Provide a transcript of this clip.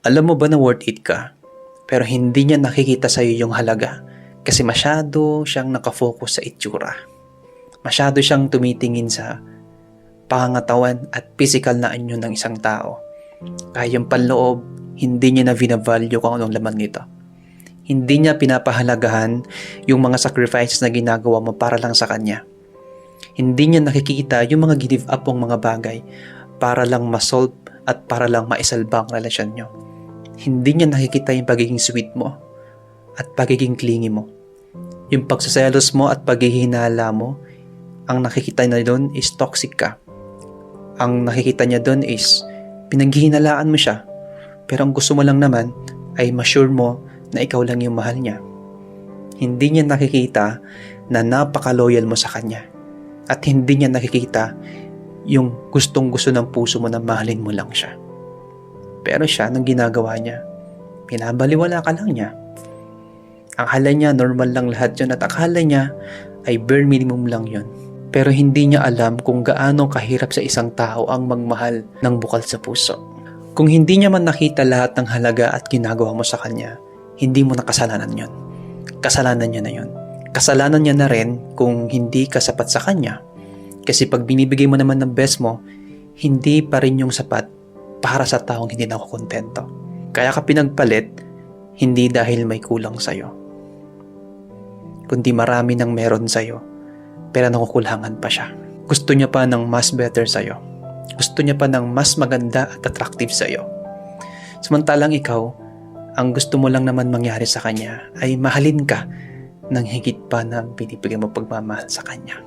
Alam mo ba na worth it ka? Pero hindi niya nakikita sa'yo yung halaga kasi masyado siyang nakafocus sa itsura. Masyado siyang tumitingin sa pangangatawan at physical na anyo ng isang tao. Kaya yung panloob, hindi niya na binavalue kung anong laman nito. Hindi niya pinapahalagahan yung mga sacrifices na ginagawa mo para lang sa kanya. Hindi niya nakikita yung mga give up mong mga bagay para lang ma-solve at para lang maisalba ang relasyon niyo. Hindi niya nakikita yung pagiging sweet mo at pagiging clingy mo. Yung pagsaselos mo at paghihinala mo, ang nakikita niya doon is toxic ka. Ang nakikita niya doon is pinaghihinalaan mo siya. Pero ang gusto mo lang naman ay ma-sure mo na ikaw lang yung mahal niya. Hindi niya nakikita na napaka-loyal mo sa kanya. At hindi niya nakikita yung gustong-gusto ng puso mo na mahalin mo lang siya. Pero siya, nang ginagawa niya, pinabaliwala ka lang niya. Akala niya normal lang lahat yun at akala niya ay bare minimum lang yun. Pero hindi niya alam kung gaano kahirap sa isang tao ang magmahal ng bukal sa puso. Kung hindi niya man nakita lahat ng halaga at ginagawa mo sa kanya, hindi mo na kasalanan yun. Kasalanan niya na yun. Kasalanan niya na rin kung hindi ka sapat sa kanya. Kasi pag binibigay mo naman ng best mo, hindi pa rin yung sapat para sa taong hindi nakukontento. Kaya ka pinagpalit, hindi dahil may kulang sa'yo, kundi marami nang meron sa'yo, pero nakukulangan pa siya. Gusto niya pa ng mas better sa'yo. Gusto niya pa ng mas maganda at attractive sa'yo. Samantalang ikaw, ang gusto mo lang naman mangyari sa kanya ay mahalin ka ng higit pa na binibigay mo pagmamahal sa kanya.